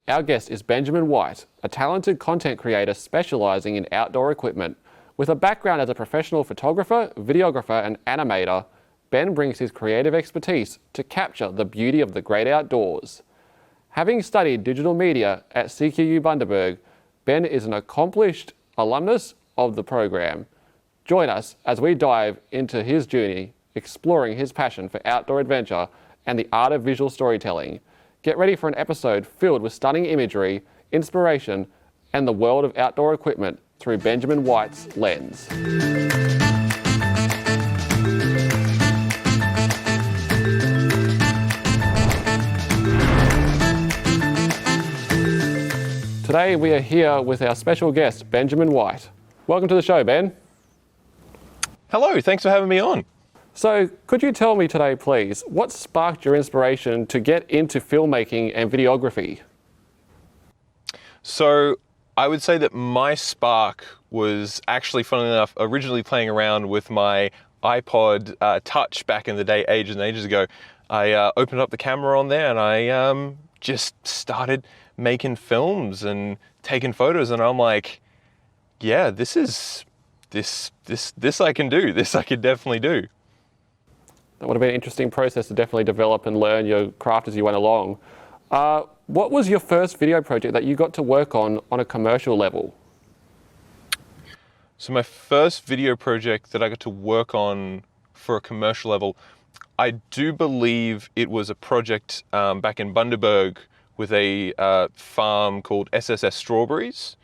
Our guest is Benjamin White, a talented content creator specializing in outdoor equipment. With a background as a professional photographer, videographer, and animator, Ben brings his creative expertise to capture the beauty of the great outdoors. Having studied digital media at CQU Bundaberg, Ben is an accomplished alumnus of the program. Join us as we dive into his journey, exploring his passion for outdoor adventure and the art of visual storytelling. Get ready for an episode filled with stunning imagery, inspiration, and the world of outdoor equipment through Benjamin White's lens. Today we are here with our special guest, Benjamin White. Welcome to the show, Ben. Hello, thanks for having me on. So, could you tell me today, please, what sparked your inspiration to get into filmmaking and videography? So, I would say that my spark was actually, funnily enough, originally playing around with my iPod Touch back in the day, ages and ages ago. I opened up the camera on there and I just started making films and taking photos, and I'm like, yeah, this I can do. This I could definitely do. That would have been an interesting process to definitely develop and learn your craft as you went along. What was your first video project that you got to work on a commercial level? So my first video project that I got to work on for a commercial level, I do believe it was a project back in Bundaberg with a farm called SSS Strawberries.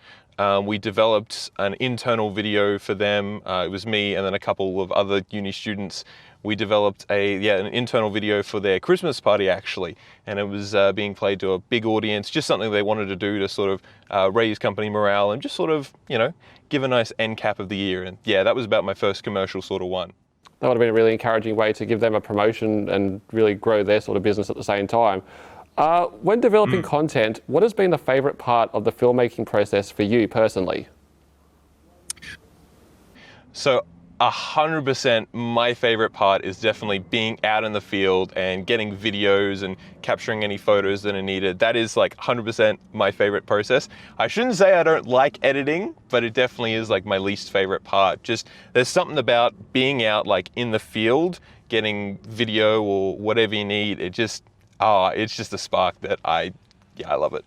We developed an internal video for them. It was me and then a couple of other uni students. We developed an internal video for their Christmas party, actually, and it was being played to a big audience, just something they wanted to do to sort of raise company morale and just sort of, give a nice end cap of the year. And yeah, that was about my first commercial sort of one. That would have been a really encouraging way to give them a promotion and really grow their sort of business at the same time. When developing content, what has been the favorite part of the filmmaking process for you personally? So 100% my favorite part is definitely being out in the field and getting videos and capturing any photos that are needed. That is like 100% my favorite process. I shouldn't say I don't like editing, but it definitely is like my least favorite part. Just there's something about being out like in the field, getting video or whatever you need. It's just a spark that I love it.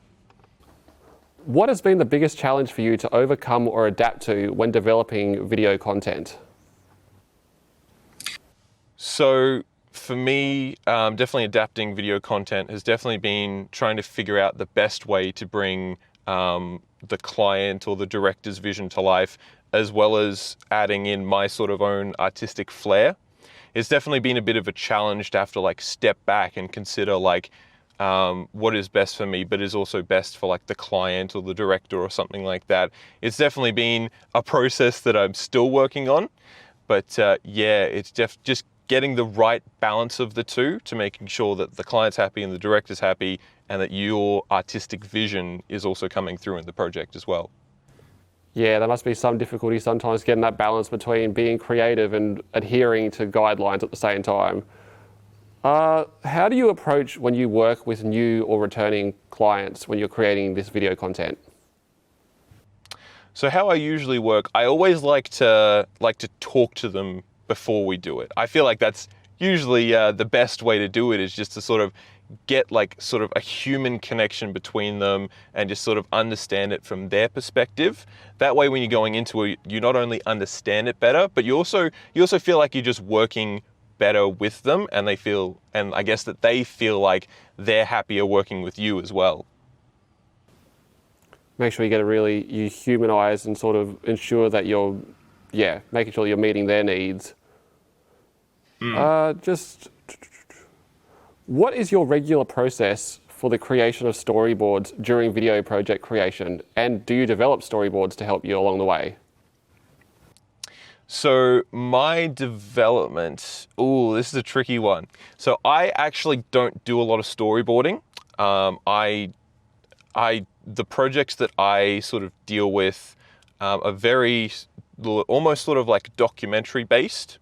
What has been the biggest challenge for you to overcome or adapt to when developing video content? So for me, definitely adapting video content has definitely been trying to figure out the best way to bring the client or the director's vision to life, as well as adding in my sort of own artistic flair. It's definitely been a bit of a challenge to have to like step back and consider like what is best for me, but is also best for like the client or the director or something like that. It's definitely been a process that I'm still working on, but it's just getting the right balance of the two to making sure that the client's happy and the director's happy, and that your artistic vision is also coming through in the project as well. Yeah, there must be some difficulty sometimes getting that balance between being creative and adhering to guidelines at the same time. How do you approach when you work with new or returning clients when you're creating this video content? So how I usually work, I always like to talk to them before we do it. I feel like that's usually the best way to do it, is just to sort of get like sort of a human connection between them and just sort of understand it from their perspective. That way when you're going into it, you not only understand it better, but you also feel like you're just working better with them, and I guess that they feel like they're happier working with you as well. Make sure you humanize and sort of ensure that you're making sure you're meeting their needs. What is your regular process for the creation of storyboards during video project creation? And do you develop storyboards to help you along the way? So my development, this is a tricky one. So I actually don't do a lot of storyboarding. The projects that I sort of deal with are very almost sort of like documentary based.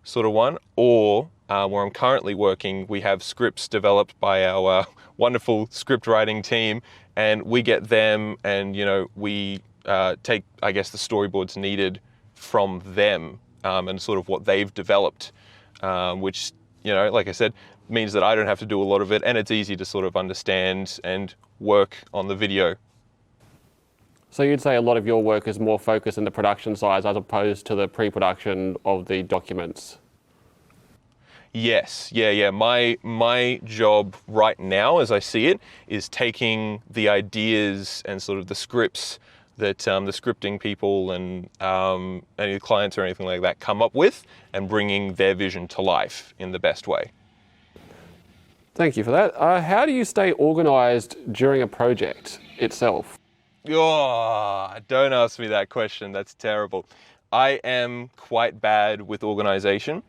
sort of one, or where I'm currently working, we have scripts developed by our wonderful script writing team, and we get them, and we take, I guess, the storyboards needed from them, and sort of what they've developed, which, like I said, means that I don't have to do a lot of it, and it's easy to sort of understand and work on the video. So you'd say a lot of your work is more focused in the production side as opposed to the pre-production of the documents? Yes, yeah. My job right now, as I see it, is taking the ideas and sort of the scripts that the scripting people and any clients or anything like that come up with, and bringing their vision to life in the best way. Thank you for that. How do you stay organized during a project itself? Oh, don't ask me that question. That's terrible. I am quite bad with organization,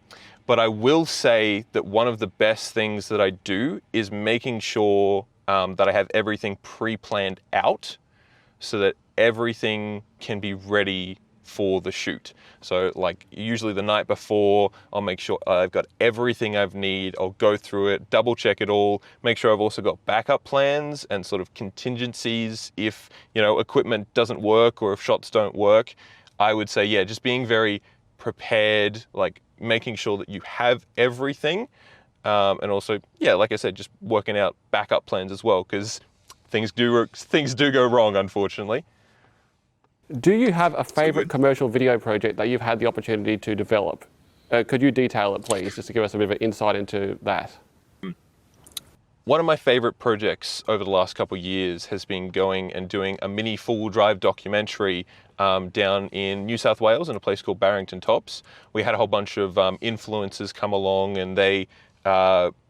but I will say that one of the best things that I do is making sure that I have everything pre-planned out so that everything can be ready for the shoot. So like usually the night before, I'll make sure I've got everything I need. I'll go through it, double check it all, make sure I've also got backup plans and sort of contingencies if, equipment doesn't work or if shots don't work. I would say, yeah, just being very prepared, like making sure that you have everything. And also, yeah, like I said, just working out backup plans as well, because things do go wrong, unfortunately. Do you have a favorite commercial video project that you've had the opportunity to develop? Could you detail it, please, just to give us a bit of an insight into that? One of my favorite projects over the last couple of years has been going and doing a mini four-wheel drive documentary down in New South Wales in a place called Barrington Tops. We had a whole bunch of influencers come along, and they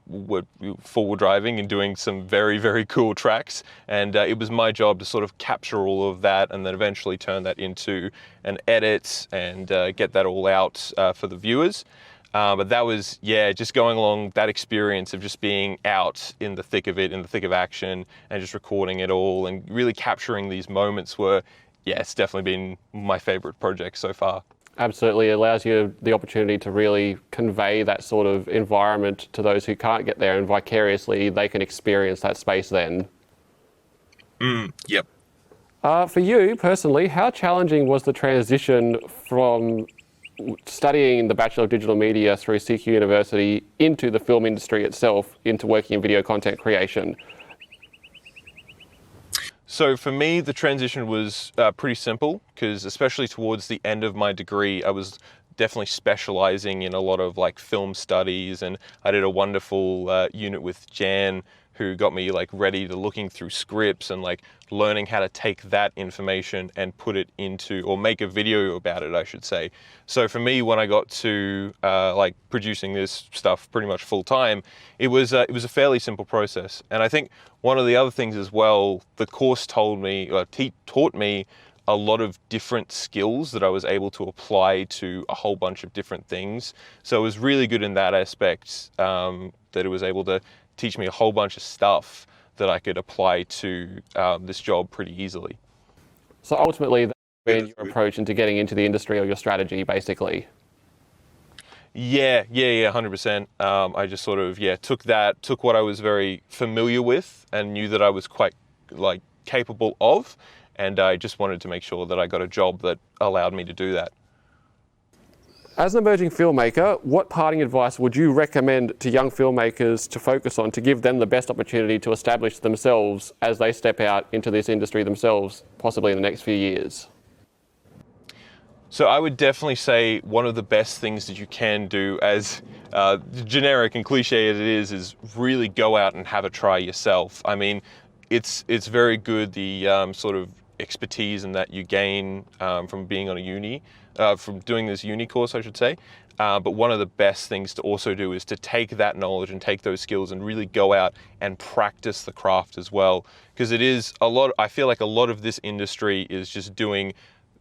were four-wheel driving and doing some very, very cool tracks. And it was my job to sort of capture all of that and then eventually turn that into an edit and get that all out for the viewers. But that was, just going along that experience of just being out in the thick of it, in the thick of action, and just recording it all and really capturing these moments were, it's definitely been my favorite project so far. Absolutely, it allows you the opportunity to really convey that sort of environment to those who can't get there, and vicariously they can experience that space then. Yep. For you personally, how challenging was the transition from studying the Bachelor of Digital Media through CQ University into the film industry itself, into working in video content creation? So for me, the transition was pretty simple, because especially towards the end of my degree, I was definitely specializing in a lot of like film studies, and I did a wonderful unit with Jan, who got me like ready to looking through scripts and like learning how to take that information and put it into, or make a video about it, I should say. So for me, when I got to like producing this stuff pretty much full time, it was a fairly simple process. And I think one of the other things as well, the course taught me a lot of different skills that I was able to apply to a whole bunch of different things. So it was really good in that aspect, that it was able to teach me a whole bunch of stuff that I could apply to this job pretty easily. So ultimately, that's been your approach into getting into the industry, or your strategy, basically? Yeah, 100%. I just sort of, took what I was very familiar with and knew that I was quite like capable of, and I just wanted to make sure that I got a job that allowed me to do that. As an emerging filmmaker, what parting advice would you recommend to young filmmakers to focus on to give them the best opportunity to establish themselves as they step out into this industry themselves, possibly in the next few years? So I would definitely say one of the best things that you can do, as generic and cliche as it is really go out and have a try yourself. I mean, it's very good, the sort of expertise and that you gain from being on a uni, from doing this uni course, I should say. But one of the best things to also do is to take that knowledge and take those skills and really go out and practice the craft as well. Because it is I feel like a lot of this industry is just doing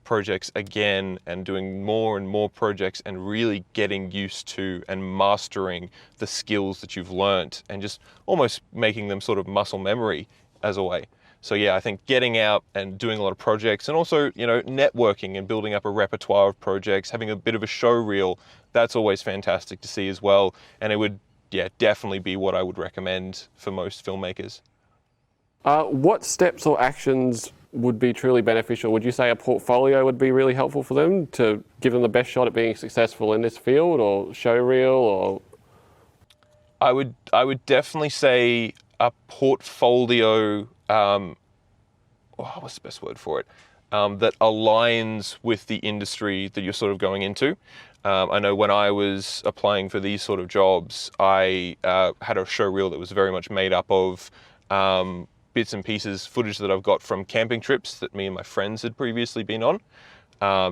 projects again and doing more and more projects and really getting used to and mastering the skills that you've learnt and just almost making them sort of muscle memory as a way. So yeah, I think getting out and doing a lot of projects, and also, networking and building up a repertoire of projects, having a bit of a show reel, that's always fantastic to see as well. And it would, yeah, definitely be what I would recommend for most filmmakers. What steps or actions would be truly beneficial? Would you say a portfolio would be really helpful for them to give them the best shot at being successful in this field, or show reel, or? I would definitely say a portfolio, what's the best word for it? That aligns with the industry that you're sort of going into. I know when I was applying for these sort of jobs, I had a show reel that was very much made up of bits and pieces, footage that I've got from camping trips that me and my friends had previously been on.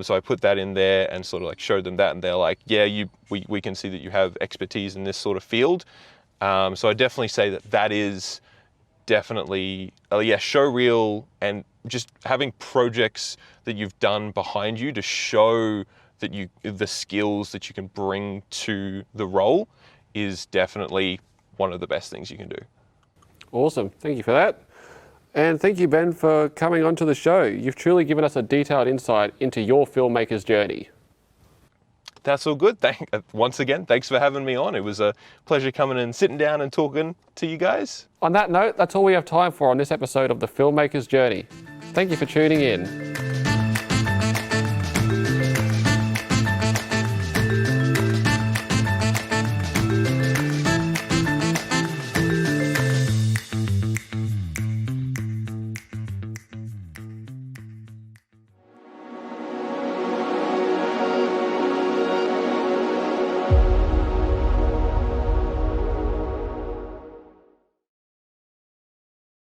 So I put that in there and sort of like showed them that, and they're like, yeah, we can see that you have expertise in this sort of field. So I definitely say that is definitely, show reel, and just having projects that you've done behind you to show that the skills that you can bring to the role is definitely one of the best things you can do. Awesome, thank you for that. And thank you, Ben, for coming onto the show. You've truly given us a detailed insight into your filmmaker's journey. That's all good. Once again, thanks for having me on. It was a pleasure coming and sitting down and talking to you guys. On that note, that's all we have time for on this episode of The Filmmaker's Journey. Thank you for tuning in.